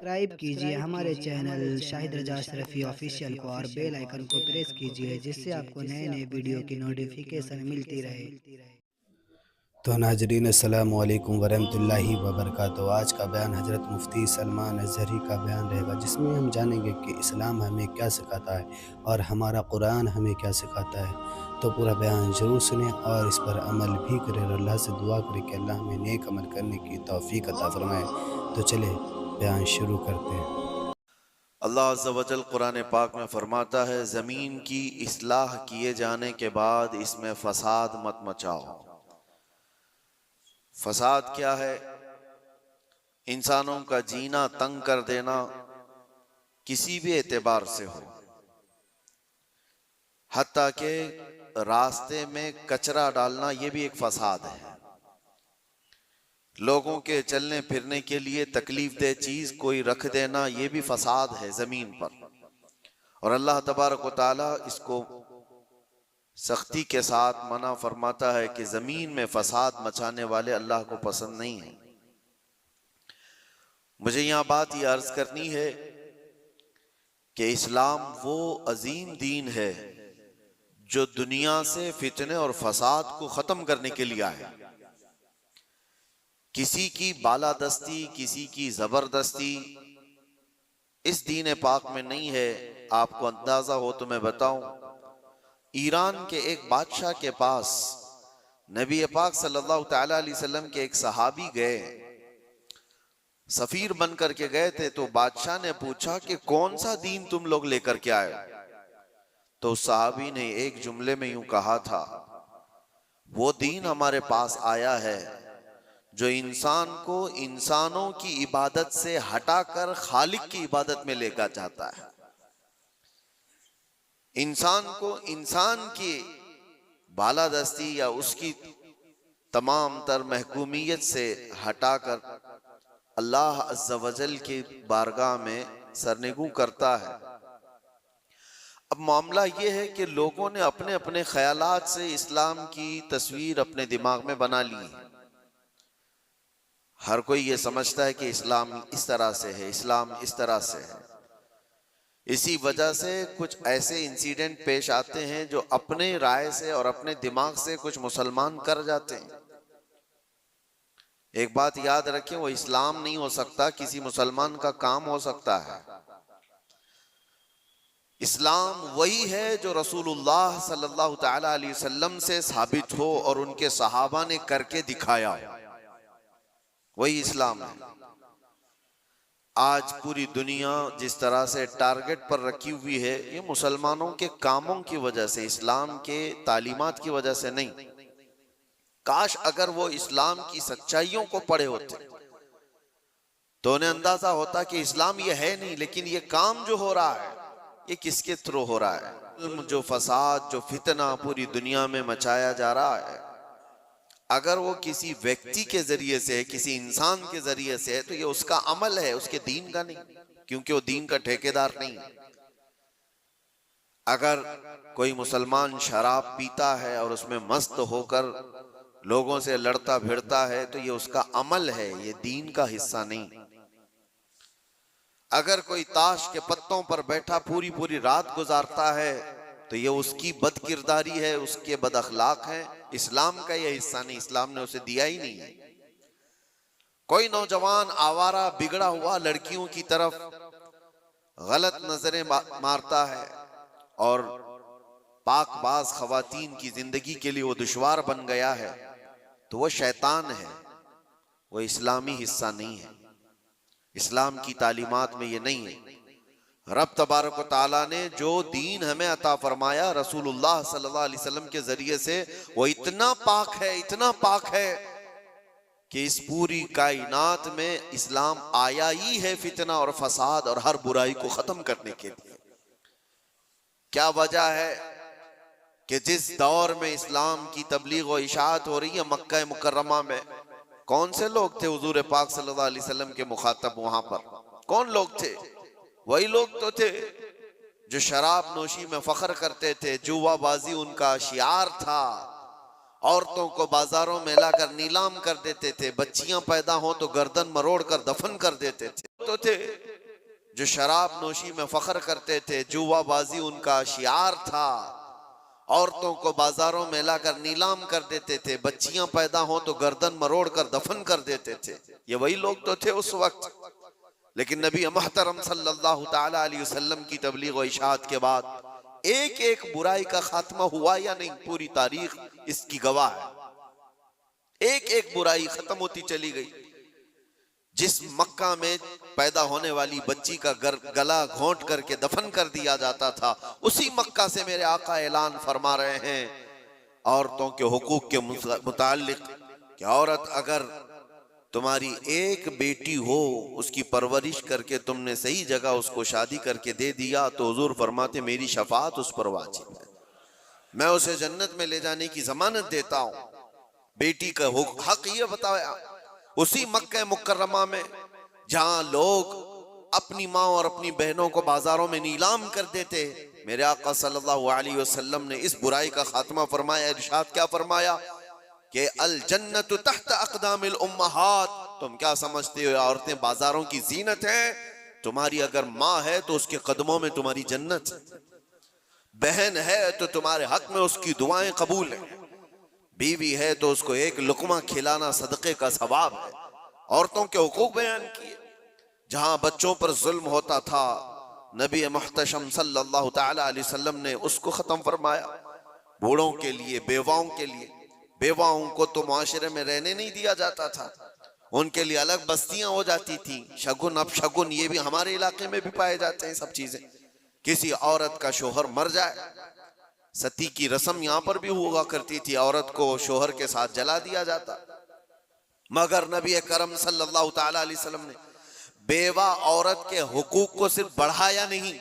Subscribe कीजिए हमारे channel Shahid रजा Ashrafi official को और बेल आइकन को प्रेस कीजिए जिससे आपको नए नए वीडियो की नोटिफिकेशन मिलती रहे। तो नाजरीन अस्सलामु अलैकुम वरहमतुल्लाहि वबरकातुहू। आज का बयान हज़रत मुफ्ती सलमान अज़हरी का बयान रहेगा, जिसमें हम जानेंगे कि इस्लाम हमें क्या सिखाता है और हमारा कुरान हमें क्या सिखाता है। तो पूरा बयान ज़रूर सुनें और इस पर अमल भी करें और अल्लाह से दुआ करें कि अल्लाह हमें नेक अमल करने की तौफीक अता फ़रमाए। तो चले बयान शुरू करते हैं। अल्लाह अज़्ज़ा वजल कुरान पाक में फरमाता है, ज़मीन की इस्लाह किए जाने के बाद इसमें फसाद मत मचाओ। फसाद क्या है? इंसानों का जीना तंग कर देना, किसी भी एतबार से हो, हत्ता के रास्ते में कचरा डालना, यह भी एक फसाद है। लोगों के चलने फिरने के लिए तकलीफ दे चीज कोई रख देना, यह भी फसाद है जमीन पर। और अल्लाह तबारक व तआला इसको सख्ती के साथ मना फरमाता है कि जमीन में फसाद मचाने वाले अल्लाह को पसंद नहीं है। मुझे यहां बात यह अर्ज करनी है कि इस्लाम वो अजीम दीन है जो दुनिया से फितने और फसाद को खत्म करने के लिए आया। किसी की बालादस्ती, किसी की जबरदस्ती इस दीन पाक में नहीं है। आपको अंदाजा हो तो मैं बताऊं, ईरान के एक बादशाह के पास नबी पाक सल्लल्लाहु तआला अलैहि वसल्लम के एक सहाबी गए, सफीर बन करके गए थे। तो बादशाह ने पूछा कि कौन सा दीन तुम लोग लेकर के आए? तो उस सहाबी ने एक जुमले में यूं कहा था, वो दीन हमारे पास आया है जो इंसान को इंसानों की इबादत से हटाकर खालिक की इबादत में लेकर जाता है। इंसान को इंसान की बालादस्ती या उसकी तमाम तर महकूमियत से हटाकर अल्लाह अज़्ज़ा वजल की बारगाह में सरनिगू करता है। अब मामला यह है कि लोगों ने अपने अपने ख्यालात से इस्लाम की तस्वीर अपने दिमाग में बना ली है। हर कोई ये समझता है कि इस्लाम इस तरह से है, इस्लाम इस तरह से है। इसी वजह से कुछ ऐसे इंसिडेंट पेश आते हैं जो अपने राय से और अपने दिमाग से कुछ मुसलमान कर जाते हैं। एक बात याद रखें, वो इस्लाम नहीं हो सकता, किसी मुसलमान का काम हो सकता है। इस्लाम वही है जो रसूलुल्लाह सल्लल्लाहु तआला अलैहि वसल्लम से साबित हो और उनके सहाबा ने करके दिखाया हो, वही इस्लाम है। आज पूरी दुनिया जिस तरह से टारगेट पर रखी हुई है, ये मुसलमानों के कामों की वजह से, इस्लाम के तालीमात की वजह से नहीं। काश अगर वो इस्लाम की सच्चाइयों को पढ़े होते तो उन्हें अंदाजा होता कि इस्लाम ये है नहीं, लेकिन ये काम जो हो रहा है ये किसके थ्रू हो रहा है। जो फसाद, जो फितना पूरी दुनिया में मचाया जा रहा है, अगर वो किसी व्यक्ति के जरिए से है, किसी इंसान के जरिए से है, तो ये उसका अमल है, उसके दीन का नहीं, क्योंकि वो दीन का ठेकेदार नहीं। अगर कोई मुसलमान शराब पीता है और उसमें मस्त होकर लोगों से लड़ता भिड़ता है, तो ये उसका अमल है, ये दीन का हिस्सा नहीं। अगर कोई ताश के पत्तों पर बैठा पूरी पूरी रात गुजारता है, तो ये उसकी बदकिरदारी है, उसके बद अखलाक है, इस्लाम का यह हिस्सा नहीं, इस्लाम ने उसे दिया ही नहीं है। कोई नौजवान आवारा बिगड़ा हुआ लड़कियों की तरफ गलत नजरें मारता है और पाकबाज खवातीन की जिंदगी के लिए वो दुश्वार बन गया है, तो वो शैतान है, वो इस्लामी हिस्सा नहीं है। इस्लाम की तालीमात में ये नहीं है। रब तबारक व तआला ने जो दीन हमें अता फरमाया रसूलुल्लाह सल्लल्लाहु अलैहि वसल्लम के जरिए से, वो इतना पाक है, इतना पाक है कि इस पूरी कायनात में इस्लाम आया ही है फितना और फसाद और हर बुराई को खत्म करने के लिए। क्या वजह है कि जिस दौर में इस्लाम की तबलीग और इशाअत हो रही है, मक्का मुकर्रमा में कौन से लोग थे हुजूर पाक सल्लल्लाहु अलैहि वसल्लम के मुखातब? वहां पर कौन लोग थे? वही लोग तो थे जो शराब नोशी में फख्र करते थे, जुआबाजी उनका शियार था, औरतों को बाजारों में लाकर नीलाम कर देते थे, बच्चियां पैदा हो तो गर्दन मरोड़ कर दफन कर देते थे। तो थे जो शराब नोशी में फख्र करते थे, जुआबाजी उनका शियार था, औरतों को बाजारों में लाकर नीलाम कर देते थे, बच्चियां पैदा हो तो गर्दन मरोड़ कर दफन कर देते थे। ये वही लोग तो थे उस वक्त। लेकिन नबी मुहतरम सल्लल्लाहु ताला अलैहि वसल्लम की तबलीग और इशाअत के बाद एक एक बुराई का खात्मा हुआ या नहीं, पूरी तारीख इसकी गवाह है। एक एक बुराई खत्म होती चली गई। जिस मक्का में पैदा होने वाली बच्ची का गला घोंट करके दफन कर दिया जाता था, उसी मक्का से मेरे आका ऐलान फरमा रहे हैं औरतों के हुकूक के मुताल्लिक कि औरत अगर तुम्हारी एक बेटी हो, उसकी परवरिश करके तुमने सही जगह उसको शादी करके दे दिया, तो हुजूर फरमाते मेरी शफाअत उस पर वाजिब है, मैं उसे जन्नत में ले जाने की जमानत देता हूं। बेटी का हक ये बताया उसी मक्का मुकर्रमा में जहां लोग अपनी माँ और अपनी बहनों को बाजारों में नीलाम कर देते, मेरे आका सल्लल्लाहु अलैहि वसल्लम ने इस बुराई का खात्मा फरमाया। इरशाद क्या फरमाया कि अल जन्नतु तहत अक़दामिल उम्महात। तुम क्या समझते हो औरतें बाजारों की जीनत हैं? तुम्हारी अगर माँ है तो उसके कदमों में तुम्हारी जन्नत है, बहन है तो तुम्हारे हक में उसकी दुआएं कबूल है, बीवी है तो उसको एक लुकमा खिलाना सदक़े का सवाब है। औरतों के हुकूक बयान किए। जहां बच्चों पर जुल्म होता था, नबी मुहतशम सल्लल्लाहु ताला अलैहि वसल्लम ने उसको खत्म फरमाया। बूढ़ों के लिए, बेवाओं के लिए, बेवाओं को तो मुआशरे में रहने नहीं दिया जाता था, उनके लिए अलग बस्तियां हो जाती थी। शगुन अब शगुन ये भी हमारे इलाके में भी पाए जाते हैं सब चीजें। किसी औरत का शोहर मर जाए, सती की रस्म यहाँ पर भी हुआ करती थी, औरत को शोहर के साथ जला दिया जाता। मगर नबी करम सल्लल्लाहु ताला अलैहि वसल्लम ने बेवा औरत के हुकूक को सिर्फ बढ़ाया नहीं,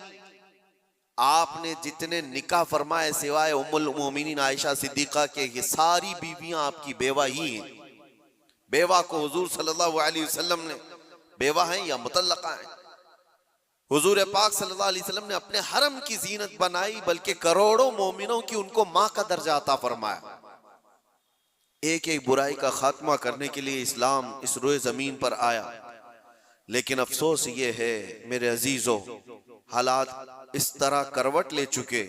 आपने जितने निकाह फरमाए सिवाय उम्मुल मोमिनीन आयशा सिद्दीका के, ये सारी बीवियां आपकी बेवा ही हैं। बेवा को हुजूर सल्लल्लाहु अलैहि वसल्लम ने बेवा हैं या मुतल्लका हैं, हुजूर पाक सल्लल्लाहु अलैहि वसल्लम ने अपने हरम की जीनत बनाई, बल्कि करोड़ों मोमिनों की उनको मां का दर्जा अता फरमाया। एक एक बुराई का खात्मा करने के लिए इस्लाम इस रोए जमीन पर आया। लेकिन अफसोस ये है मेरे अजीजों, हालात इस तरह करवट ले चुके।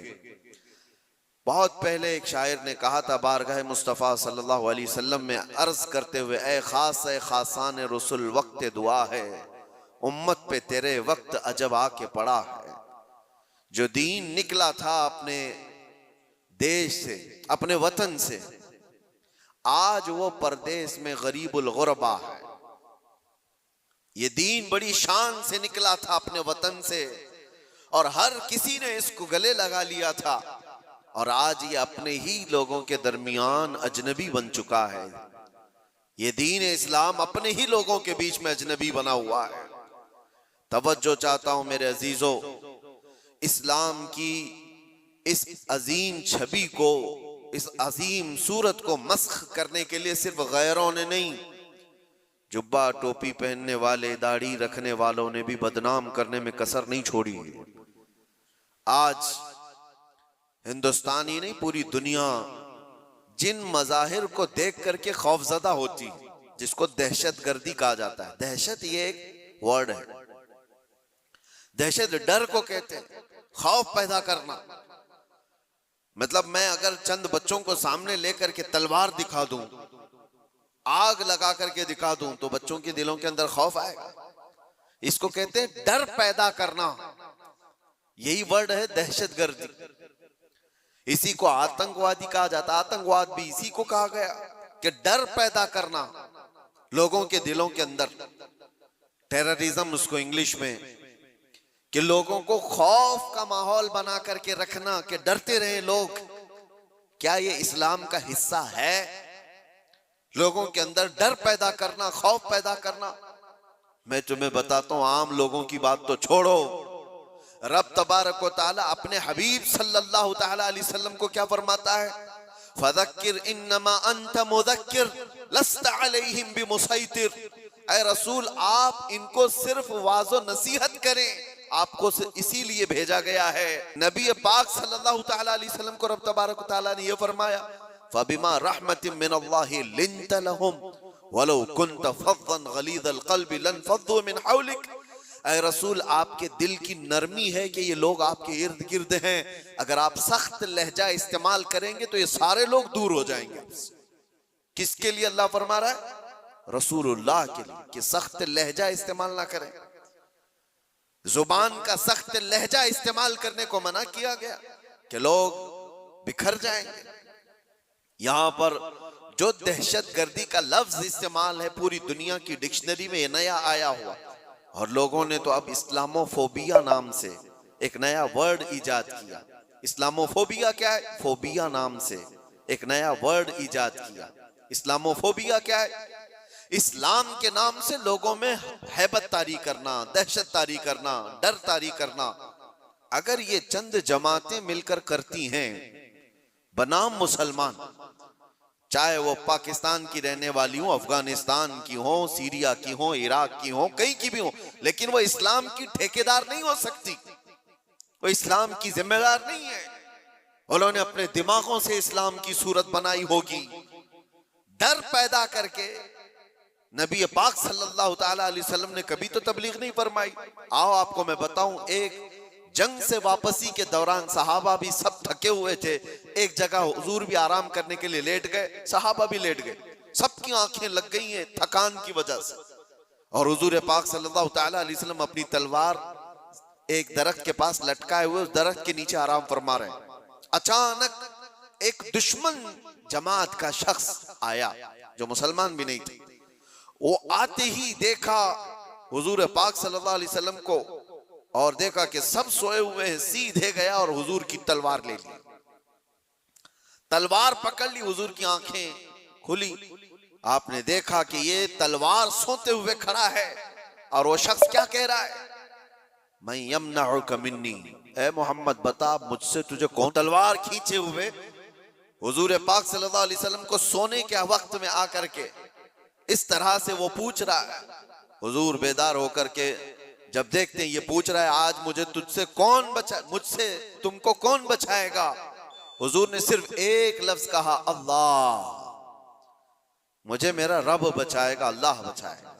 बहुत पहले एक शायर ने कहा था बारगाह मुस्तफ़ा सल्लल्लाहु अलैहि वसल्लम में अर्ज करते हुए, ए खासान रसूल वक्त दुआ है, उम्मत पे तेरे वक्त अजब आके पड़ा है। जो दीन निकला था अपने देश से, अपने वतन से, आज वो परदेश में गरीबुल गुरबा है। ये दीन बड़ी शान से निकला था अपने वतन से और हर किसी ने इसको गले लगा लिया था, और आज ये अपने ही लोगों के दरमियान अजनबी बन चुका है। ये दीन इस्लाम अपने ही लोगों के बीच में अजनबी बना हुआ है। तवज्जो चाहता हूं मेरे अजीजों, इस्लाम की इस अजीम छवि को, इस अजीम सूरत को मस्ख करने के लिए सिर्फ गैरों ने नहीं, जुब्बा टोपी पहनने वाले, दाढ़ी रखने वालों ने भी बदनाम करने में कसर नहीं छोड़ी। आज हिंदुस्तान ही नहीं, पूरी दुनिया जिन मजाहिर को देख करके खौफजदा होती, जिसको दहशतगर्दी कहा जाता है। दहशत ये एक वर्ड है, दहशत डर को कहते हैं, खौफ पैदा करना। मतलब मैं अगर चंद बच्चों को सामने लेकर के तलवार दिखा दूं, आग लगा करके दिखा दूं, तो बच्चों के दिलों के अंदर खौफ आएगा। इसको कहते हैं डर पैदा करना, यही वर्ड है दहशतगर्दी। इसी को आतंकवादी कहा जाता है। आतंकवाद भी इसी को कहा गया कि डर पैदा करना लोगों के दिलों के अंदर, टेररिज्म उसको इंग्लिश में, कि लोगों को खौफ का माहौल बना करके रखना कि डरते रहे लोग। क्या ये इस्लाम का हिस्सा है? लोगों के अंदर डर पैदा करना, खौफ पैदा करना। मैं तुम्हें बताता हूं, आम लोगों की बात तो छोड़ो, रब तबारक व तआला अपने हबीब सल्लल्लाहु तआला अलैहि वसल्लम को क्या फरमाता है? फज़क्किर इन्नमा अंत मुज़क्किर लस्त अलैहिम बिमुसैतिर। ऐ रसूल, आप इनको सिर्फ वाज़ो नसीहत करें, आपको इसीलिए भेजा गया है। नबी पाक सल्लल्लाहु तआला अलैहि वसल्लम को रब तबारक व तआला ने यह फरमाया, फबिमा रहमतिन मिनल्लाहि लिन्त लहुम वलौ कुन्त फज़्ज़न गलीज़ल क़ल्बि लनफ़ज़्ज़ू मिन हौलिक। ऐ रसूल, आपके दिल की नरमी है कि ये लोग आपके इर्द गिर्द हैं, अगर आप सख्त लहजा इस्तेमाल करेंगे तो ये सारे लोग दूर हो जाएंगे आपसे। किसके लिए अल्लाह फरमा रहा है? रसूलुल्लाह के लिए, कि सख्त लहजा इस्तेमाल ना करें। जुबान का सख्त लहजा इस्तेमाल करने को मना किया गया कि लोग बिखर जाएंगे। यहां पर जो दहशतगर्दी का लफ्ज इस्तेमाल है, पूरी दुनिया की डिक्शनरी में ये नया आया हुआ, और लोगों ने तो अब इस्लामोफोबिया नाम से एक नया वर्ड इजाद किया। इस्लामोफोबिया क्या है? फोबिया नाम से एक नया वर्ड इजाद किया। इस्लामोफोबिया क्या है? इस्लाम के नाम से लोगों में हैबत तारी करना, दहशत तारी करना, डर तारी करना। अगर ये चंद जमातें मिलकर करती हैं बनाम मुसलमान, चाहे वो पाकिस्तान की रहने वाली हो, अफगानिस्तान की हो, सीरिया की हो, इराक की हो, कहीं की भी हो, लेकिन वो इस्लाम की ठेकेदार नहीं हो सकती, वो इस्लाम की जिम्मेदार नहीं है। उन्होंने अपने दिमागों से इस्लाम की सूरत बनाई होगी, डर पैदा करके। नबी पाक सल्लल्लाहु ताला अलैहि वसल्लम ने कभी तो तबलीग नहीं फरमाई। आओ आपको मैं बताऊं, एक जंग से वापसी के दौरान सहाबा भी सब थके हुए थे, एक जगह हुजूर भी आराम करने के लिए लेट गए, सहाबा भी लेट गए, सबकी आंखें लग गई हैं थकान की वजह से। और हुजूर पाक सल्लल्लाहु ताला अलैहि वसल्लम अपनी तलवार एक दरख्त के पास लटकाए हुए उस दरख्त के नीचे आराम फरमा रहे हैं। अचानक एक दुश्मन जमात का शख्स आया जो मुसलमान भी नहीं थे। वो आते ही देखा हुजूर पाक सल्लल्लाहु अलैहि वसल्लम को और देखा कि सब सोए हुए हैं, सीधे गया और हुजूर की तलवार ले ली, तलवार पकड़ ली, हुजूर की आंखें खुली। आपने देखा कि ये तलवार सोते हुए खड़ा है और वो शख्स क्या कह रहा है? मैं यमनउका मिन्नी, ए मोहम्मद बता मुझसे तुझे कौन तलवार खींचे हुए हुजूर पाक सल्लल्लाहु अलैहि वसल्लम को सोने के वक्त में आकर के इस तरह से वो पूछ रहा है। हुजूर बेदार होकर के जब देखते हैं ये पूछ रहा है, आज मुझे तुझसे कौन बचा, मुझसे तुमको कौन बचाएगा? हुजूर ने सिर्फ एक लफ्ज कहा, अल्लाह, मुझे मेरा रब बचाएगा, अल्लाह बचाएगा।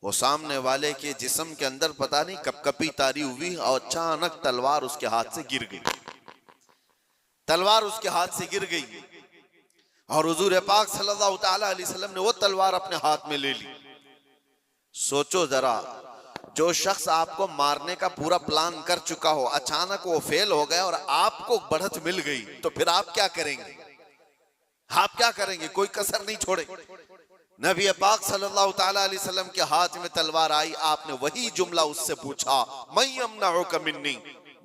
वो सामने वाले के जिस्म के अंदर पता नहीं कपकपी तारी हुई और अचानक तलवार उसके हाथ से गिर गई, तलवार उसके हाथ से गिर गई और हुजूर पाक सल्लल्लाहु ताला अलैहि वसल्लम ने वो तलवार अपने हाथ में ले ली। सोचो जरा, जो शख्स आपको मारने का पूरा प्लान कर चुका हो, अचानक वो फेल हो गया और आपको बढ़त मिल गई, तो फिर आप क्या करेंगे? आप क्या करेंगे? कोई कसर नहीं छोड़े। नबी पाक सल्लल्लाहु ताला अलैहि वसल्लम के हाथ में तलवार आई, आपने वही जुमला उससे पूछा, मैं यमनउका मिन्नी,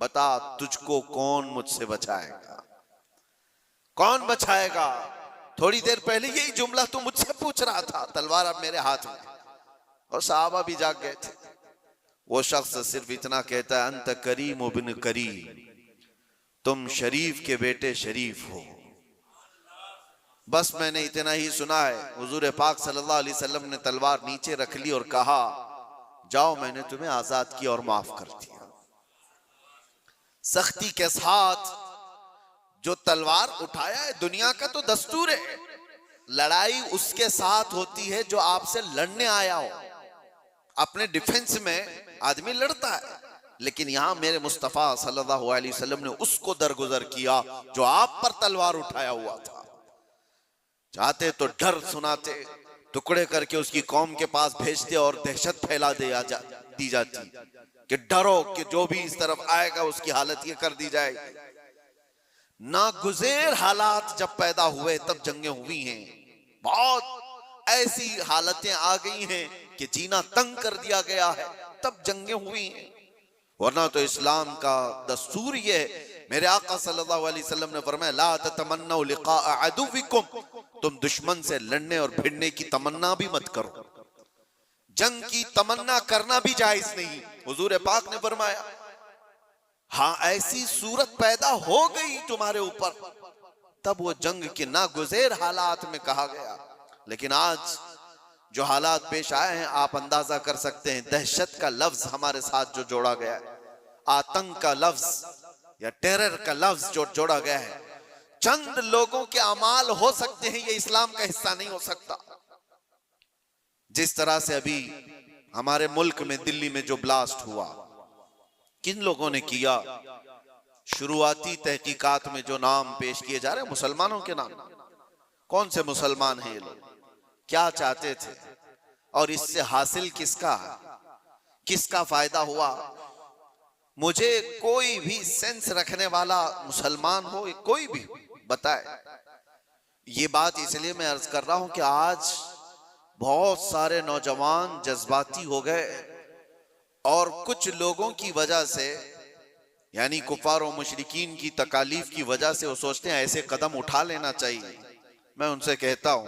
बता तुझको कौन मुझसे बचाएगा, कौन बचाएगा? थोड़ी देर पहले यही जुमला तू मुझसे पूछ रहा था, तलवार अब मेरे हाथ में। और सहाबा भी जाग गए थे। वो शख्स सिर्फ इतना कहता है, अंत करीम बिन करीम, तुम शरीफ के बेटे शरीफ हो। बस मैंने इतना ही सुना है। हुजूर पाक सल्लल्लाहु अलैहि वसल्लम ने तलवार नीचे रख ली और कहा, जाओ मैंने तुम्हें आजाद किया और माफ कर दिया। सख्ती के साथ जो तलवार उठाया है, दुनिया का तो दस्तूर है, लड़ाई उसके साथ होती है जो आपसे लड़ने आया हो। अपने डिफेंस में आदमी लड़ता है, लेकिन यहां मेरे मुस्तफा सल्लल्लाहु अलैहि वसल्लम ने उसको दरगुजर किया जो आप पर तलवार उठाया हुआ था। चाहते तो डर सुनाते, टुकड़े करके उसकी कौम के पास भेजते और दहशत फैला दी जाती कि डरो कि जो भी इस तरफ आएगा उसकी हालत ये कर दी जाएगी। नागुज़ेर हालात जब पैदा हुए तब जंगें हुई हैं, बहुत ऐसी हालतें आ गई हैं कि जीना तंग कर दिया गया है, तब जंगें हुई हैं। वरना तो इस्लाम का दस्तूर ये है। मेरे आका सल्लल्लाहु अलैहि वसल्लम ने फरमाया, ला ततमन्नौ लिक़ाअ अदुव्विकुम, तुम दुश्मन से लड़ने और भिड़ने की तमन्ना भी मत करो। जंग की तमन्ना करना भी जायज नहीं। हुजूर पाक ने फरमाया, हाँ ऐसी सूरत पैदा हो गई तुम्हारे ऊपर, तब वो जंग के नागुज़ेर हालात में कहा गया। लेकिन आज जो हालात पेश आए हैं, आप अंदाजा कर सकते हैं। दहशत का लफ्ज हमारे साथ जो जोड़ा गया है, आतंक का लफ्ज या टेरर का लफ्ज जो जोड़ा गया है, चंद लोगों के अमाल हो सकते हैं, ये इस्लाम का हिस्सा नहीं हो सकता। जिस तरह से अभी हमारे मुल्क में दिल्ली में जो ब्लास्ट हुआ, किन लोगों ने किया? शुरुआती तहकीकात में जो नाम पेश किए जा रहे हैं मुसलमानों के नाम। कौन से मुसलमान हैं ये लोग? क्या चाहते थे और इससे हासिल किसका है? किसका फायदा हुआ? मुझे कोई भी सेंस रखने वाला मुसलमान हो, कोई भी बताए। ये बात इसलिए मैं अर्ज कर रहा हूं कि आज बहुत सारे नौजवान जज्बाती हो गए और कुछ लोगों की वजह से, यानी कुफार और मुशरिकीन की तकालीफ की वजह से वो सोचते हैं ऐसे कदम उठा लेना चाहिए। मैं उनसे कहता हूं,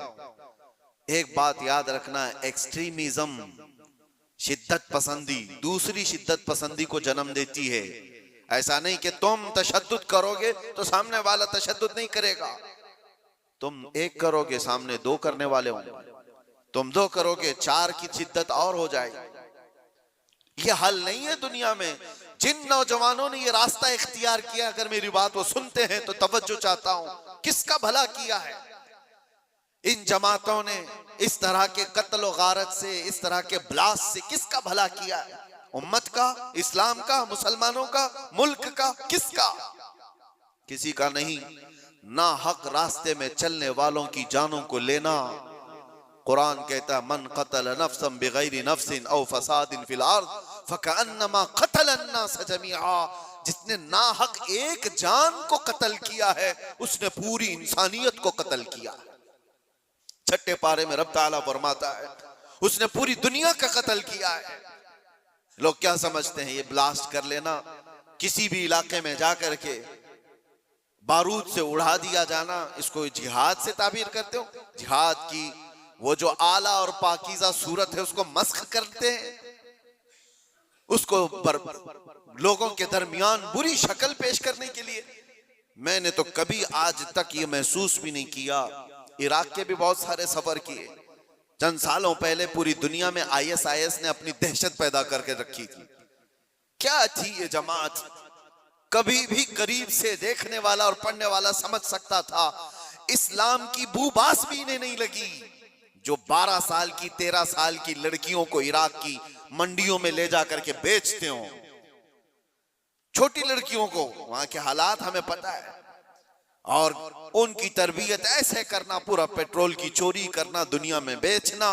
एक बात याद रखना, एक्सट्रीमिज्म, शिद्दत पसंदी दूसरी शिद्दत पसंदी को जन्म देती है। ऐसा नहीं कि तुम तशद्दुद करोगे तो सामने वाला तशद्दुद नहीं करेगा। तुम एक करोगे, सामने दो करने वाले होंगे। तुम दो करोगे, चार की शिद्दत और हो जाएगी। ये हल नहीं है दुनिया में। जिन नौजवानों ने ये रास्ता इख्तियार किया, अगर मेरी बात वो सुनते हैं तो तवज्जो चाहता हूं, किसका भला किया है? इन जमातों ने इस तरह के कत्ल और गारत से, इस तरह के ब्लास्ट से किसका भला किया है? उम्मत का, इस्लाम का, मुसलमानों का, मुल्क का, किसका? किसी का नहीं। ना हक रास्ते में चलने वालों की जानों को लेना। कुरान कहता है, मन कतल नफ्सन बिगैरि नफ्सिन औ फसादिन फिल अर्द फकअन्नमा कतल अन्नास जमीआ। जिसने ना हक एक जान को कत्ल किया है, उसने पूरी इंसानियत को कत्ल किया। छठे पारे में रब ताला फरमाता है, उसने पूरी दुनिया का कत्ल किया है। लोग क्या समझते हैं, ये ब्लास्ट कर लेना, किसी भी इलाके में जाकर के बारूद से उड़ा दिया जाना, इसको जिहाद से ताबीर करते हो? जिहाद की वो जो आला और पाकीज़ा सूरत है उसको मस्ख करते हैं, उसको लोगों के दरमियान बुरी शक्ल पेश करने के लिए। मैंने तो कभी आज तक ये महसूस भी नहीं किया। इराक के भी बहुत सारे सफर किए। चंद सालों पहले पूरी दुनिया में ISIS ने अपनी दहशत पैदा करके रखी थी। क्या थी ये जमात? कभी भी करीब से देखने वाला और पढ़ने वाला समझ सकता था, इस्लाम की बूबास भी इन्हें नहीं लगी। जो 12 साल की 13 साल की लड़कियों को इराक की मंडियों में ले जाकर के बेचते हो, छोटी लड़कियों को, वहां के हालात हमें पता है, और उनकी तरबियत ऐसे करना, पूरा पेट्रोल की चोरी करना, दुनिया में बेचना,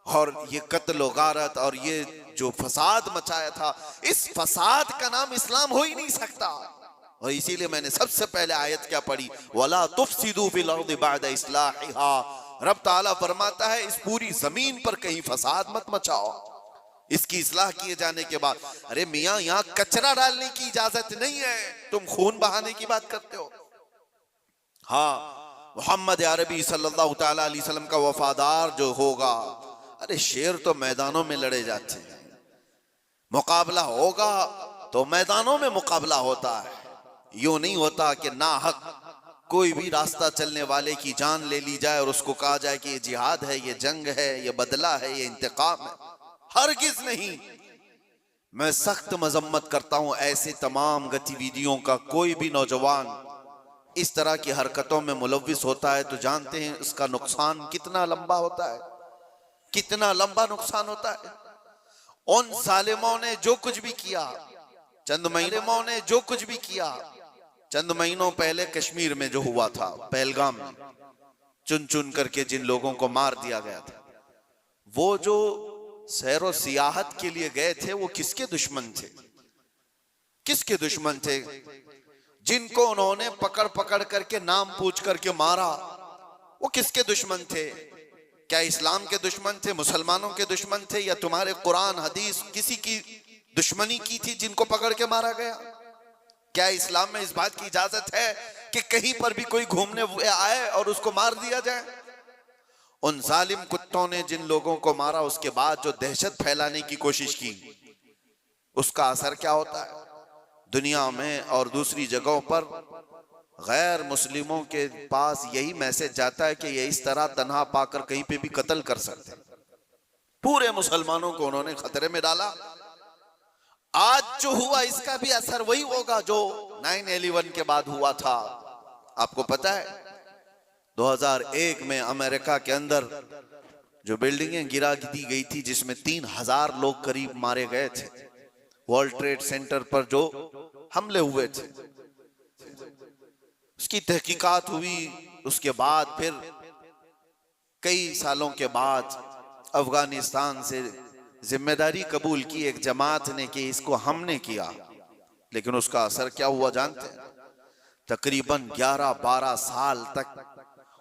और ये कत्ल गारत और ये जो फसाद मचाया था, इस फसाद का नाम इस्लाम हो ही नहीं सकता। और इसीलिए मैंने सबसे पहले आयत क्या पढ़ी, वला तुफसिदू फिल अर्दि बअद इस्लाहिहा। रब ताला फरमाता है, इस पूरी जमीन पर कहीं फसाद मत मचाओ इसकी इस्लाह किए जाने के बाद। अरे मियां, यहां कचरा डालने की इजाजत नहीं है, तुम खून बहाने की बात करते हो। हाँ, मोहम्मद अरबी सल्लल्लाहु तआला अलैहि वसल्लम का वफादार जो होगा, अरे शेर तो मैदानों में लड़े जाते हैं, मुकाबला होगा तो मैदानों में मुकाबला होता है। यूं नहीं होता कि ना हक कोई भी रास्ता चलने वाले की जान ले ली जाए और उसको कहा जाए कि ये जिहाद है, ये जंग है, ये बदला है, ये इंतकाम है। हरगिज नहीं। मैं सख्त मजम्मत करता हूं ऐसे तमाम गतिविधियों का। कोई भी नौजवान इस तरह की हरकतों में मुलव्विस होता है तो जानते हैं इसका नुकसान कितना लंबा होता है, कितना लंबा नुकसान होता है। उन जालिमों ने जो कुछ भी किया, चंद महीनों ने जो कुछ भी किया, चंद महीनों पहले कश्मीर में जो हुआ था, पहलगाम में चुन चुन करके जिन लोगों को मार दिया गया था, वो जो सैरो सियाहत के लिए गए थे, वो किसके दुश्मन थे? किसके दुश्मन थे? जिनको उन्होंने पकड़ पकड़ करके नाम पूछ करके मारा, वो किसके दुश्मन थे? क्या इस्लाम के दुश्मन थे, मुसलमानों के दुश्मन थे, या तुम्हारे कुरान हदीस किसी की दुश्मनी की थी जिनको पकड़ के मारा गया? क्या इस्लाम में इस बात की इजाजत है कि कहीं पर भी कोई घूमने आए और उसको मार दिया जाए? उन जालिम कुत्तों ने जिन लोगों को मारा, उसके बाद जो दहशत फैलाने की कोशिश की, उसका असर क्या होता है दुनिया में और दूसरी जगहों पर? गैर मुस्लिमों के पास यही मैसेज जाता है कि ये इस तरह तन्हा पाकर कहीं पे भी कत्ल कर सकते हैं। पूरे मुसलमानों को उन्होंने खतरे में डाला। आज जो हुआ इसका भी असर वही होगा जो 9/11 के बाद हुआ था। आपको पता है 2001 में अमेरिका के अंदर जो बिल्डिंगें गिरा दी गई थी, जिसमें 3000 लोग करीब मारे गए थे, वर्ल्ड ट्रेड सेंटर पर जो हमले हुए थे, उसकी तहकीकात हुई। उसके बाद फिर कई सालों के बाद अफगानिस्तान से जिम्मेदारी कबूल की एक जमात ने कि इसको हमने किया, लेकिन उसका असर क्या हुआ जानते हैं? तकरीबन 11-12 साल तक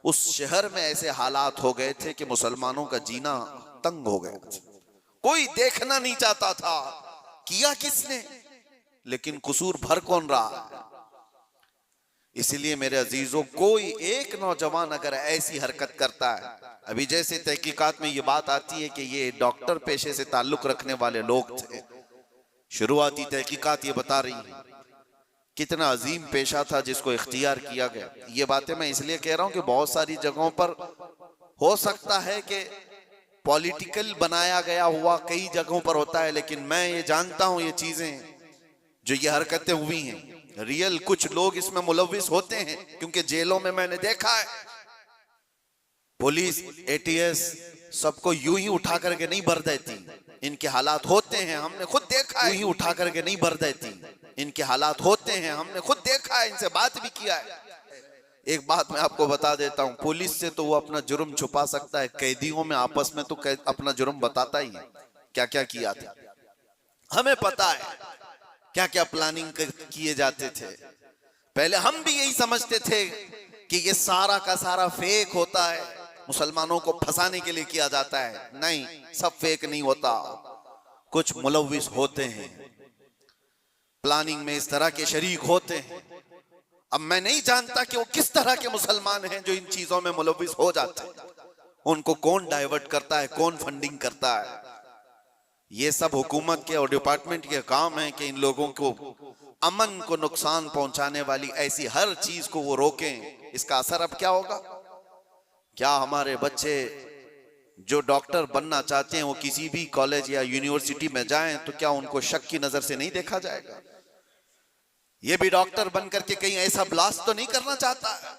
उस शहर में ऐसे हालात हो गए थे कि मुसलमानों का जीना तंग हो गया था। कोई देखना नहीं चाहता था किया किसने, लेकिन कसूर भर कौन रहा। इसलिए मेरे अजीजों, कोई एक नौजवान अगर ऐसी हरकत करता है, अभी जैसे तहकीकात में ये बात आती है कि ये डॉक्टर पेशे से ताल्लुक रखने वाले लोग थे, शुरुआती तहकीकात ये बता रही है कितना अजीम पेशा था जिसको इख्तियार किया गया। ये बातें मैं इसलिए कह रहा हूं कि बहुत सारी जगहों पर हो सकता है कि पॉलिटिकल बनाया गया हुआ कई जगहों पर होता है, लेकिन मैं ये जानता हूं ये चीजें जो ये हरकतें हुई हैं, रियल कुछ लोग इसमें मुलव्विस होते हैं, क्योंकि जेलों में मैंने देखा है पुलिस एटीएस सबको यूं ही उठा करके नहीं भर देती, इनके हालात होते हैं, हमने खुद देखा है। यूं ही उठा करके नहीं भर देती, इनके हालात होते हैं, हमने खुद देखा है, इनसे बात भी किया है। एक बात मैं आपको बता देता हूं, पुलिस से तो वो अपना जुर्म छुपा सकता है, कैदियों में आपस में तो अपना जुर्म बताता ही है क्या क्या किया था। हमें पता है क्या क्या प्लानिंग किए जाते थे। पहले हम भी यही समझते थे कि ये सारा का सारा फेक होता है, मुसलमानों को फंसाने के लिए किया जाता है। नहीं, सब फेक नहीं होता, कुछ मुलव्विस होते हैं, प्लानिंग में इस तरह के शरीक होते हैं। अब मैं नहीं जानता कि वो किस तरह के मुसलमान हैं जो इन चीजों में मुलव्विस हो जाते हैं, उनको कौन डाइवर्ट करता है, कौन फंडिंग करता है। ये सब हुकूमत के और डिपार्टमेंट के काम है कि इन लोगों को अमन को नुकसान पहुंचाने वाली ऐसी हर चीज को वो रोकें। इसका असर अब क्या होगा? क्या हमारे बच्चे जो डॉक्टर बनना चाहते हैं वो किसी भी कॉलेज या यूनिवर्सिटी में जाएं तो क्या उनको शक की नजर से नहीं देखा जाएगा? ये भी डॉक्टर बनकर के कहीं ऐसा ब्लास्ट तो नहीं करना चाहता है?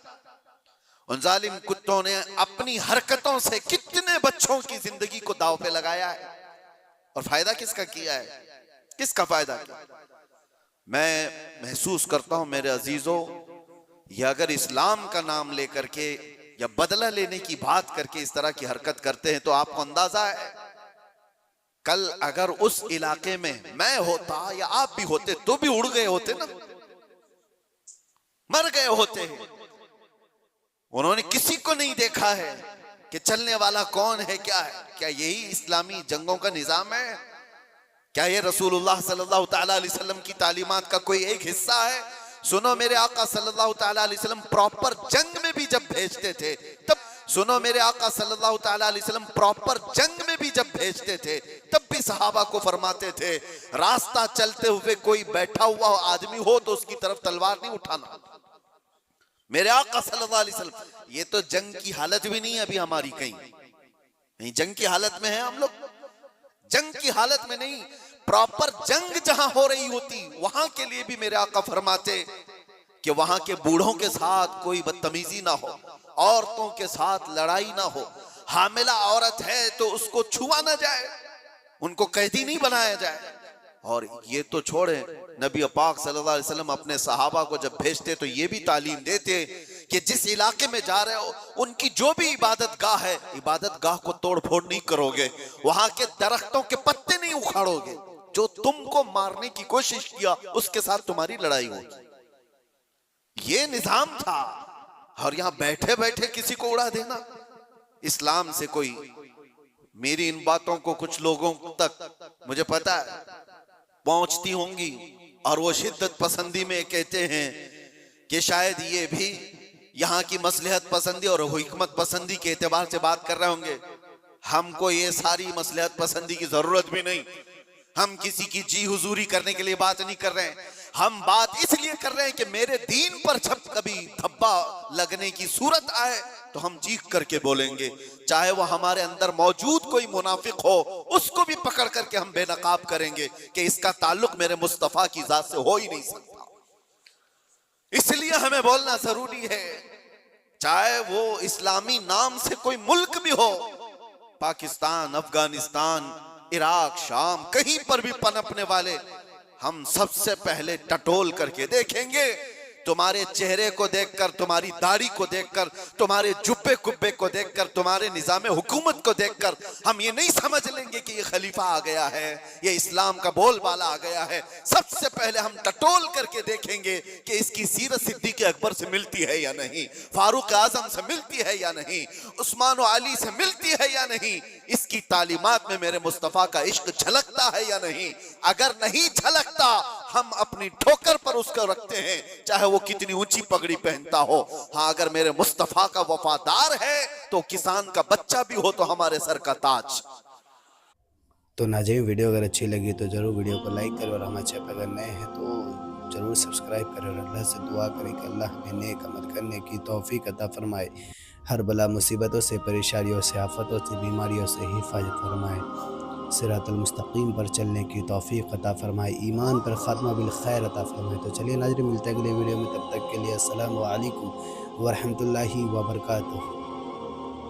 उन जालिम कुत्तों ने अपनी हरकतों से कितने बच्चों की जिंदगी को दांव पे लगाया है, और फायदा किसका किया है? किसका फायदा किया? मैं महसूस करता हूं मेरे अजीजों, ये अगर इस्लाम का नाम लेकर के या बदला लेने की बात करके इस तरह की हरकत करते हैं तो आपको अंदाजा है कल अगर उस इलाके में मैं होता या आप भी होते तो भी उड़ गए होते ना, मर गए होते हैं। उन्होंने किसी को नहीं देखा है कि चलने वाला कौन है, क्या है। क्या यही इस्लामी जंगों का निजाम है? क्या ये रसूलुल्लाह सल्लल्लाहु तआला अलैहि वसल्लम की तालीमात का कोई एक हिस्सा है? सुनो, मेरे आका सल्लल्लाहु तआला अलैहि वसल्लम प्रॉपर जंग में भी जब भेजते थे तब, सुनो मेरे आका सल्लल्लाहु तआला अलैहि वसल्लम प्रॉपर जंग में भी जब भेजते थे तब भी सहाबा को फरमाते थे रास्ता चलते हुए कोई बैठा हुआ आदमी हो तो उसकी तरफ तलवार नहीं उठाना। मेरे आका सल्लल्लाहु अलैहि वसल्लम, ये तो जंग की हालत भी नहीं है अभी हमारी, कहीं जंग की हालत में है हम लोग? जंग की हालत में नहीं, प्रॉपर जंग जहां हो रही होती वहां के लिए भी मेरे आका फरमाते कि वहां के बूढ़ों के साथ कोई बदतमीजी ना हो, औरतों के साथ लड़ाई ना हो, हामिला औरत है तो उसको छुआ ना जाए, उनको कैदी नहीं बनाया जाए। और ये तो छोड़े, नबी पाक सल्लल्लाहु अलैहि वसल्लम अपने सहाबा को जब भेजते तो ये भी तालीम देते कि जिस इलाके में जा रहे हो उनकी जो भी इबादत गाह है, इबादत गाह को तोड़ फोड़ नहीं करोगे, वहां के दरख्तों के पत्ते नहीं उखाड़ोगे, जो तुमको मारने की कोशिश किया उसके साथ तुम्हारी लड़ाई होगी। ये निजाम था। और यहां बैठे बैठे किसी को उड़ा देना, इस्लाम से कोई, मेरी इन बातों को कुछ लोगों तक मुझे पता है पहुंचती होंगी और वो शिद्दत पसंदी में कहते हैं कि शायद ये भी यहाँ की मसलहत पसंदी और हिकमत पसंदी के एतबार से बात कर रहे होंगे। हमको ये सारी मसलहत पसंदी की जरूरत भी नहीं, हम किसी की जी हुजूरी करने के लिए बात नहीं कर रहे हैं, हम बात इसलिए कर रहे हैं कि मेरे दीन पर जब कभी धब्बा लगने की सूरत आए तो हम चीख करके बोलेंगे, चाहे वो हमारे अंदर मौजूद कोई मुनाफिक हो उसको भी पकड़ करके हम बेनकाब करेंगे कि इसका ताल्लुक मेरे मुस्तफा की जात से हो ही नहीं सकता। इसलिए हमें बोलना जरूरी है, चाहे वो इस्लामी नाम से कोई मुल्क भी हो, पाकिस्तान, अफगानिस्तान, इराक, शाम, कहीं पर भी पनपने वाले, हम सबसे पहले टटोल करके देखेंगे। तुम्हारे चेहरे को देखकर, तुम्हारी दाढ़ी को देखकर, तुम्हारे जुब्बे कुब्बे को देखकर, तुम्हारे निजाम हुकूमत को देखकर हम ये नहीं समझ लेंगे कि ये खलीफा आ गया है, ये इस्लाम का बोलबाला आ गया है। सबसे पहले हम टटोल करके देखेंगे कि इसकी सीरत सिद्दीक़ अकबर से मिलती है या नहीं, फारूक आजम से मिलती है या नहीं, उस्मान व अली से मिलती है या नहीं, इसकी तालीमात में मेरे मुस्तफ़ा का इश्क झलकता है या नहीं। अगर नहीं झलकता, हम अपनी ठोकर पर उसको रखते हैं, चाहे वो कितनी ऊंची पगड़ी पहनता हो। हाँ, अगर मेरे मुस्तफा का वफादार है तो किसान का बच्चा भी हो तो हमारे सर का ताज। तो नाज़रीन, वीडियो अगर अच्छी लगी तो ज़रूर वीडियो को लाइक करें और हमारे चैनल पर अगर नए हैं तो ज़रूर सब्सक्राइब करें और अल्लाह से दुआ करें कि अल्लाह हमें नेक अमल करने की तौफीक अता फरमाए, हर बला मुसीबतों से, परेशानियों से, आफतों से, बीमारियों से हिफाजत फरमाए, सिरातुल मुस्तकीम पर चलने की तौफीक अता फरमाए, ईमान पर ख़ात्मा बिल खैर अता फरमाए। तो चलिए नाज़रीन, मिलते हैं अगले वीडियो में, तब तक के लिए अस्सलामु अलैकुम व रहमतुल्लाहि व बरकातुहू।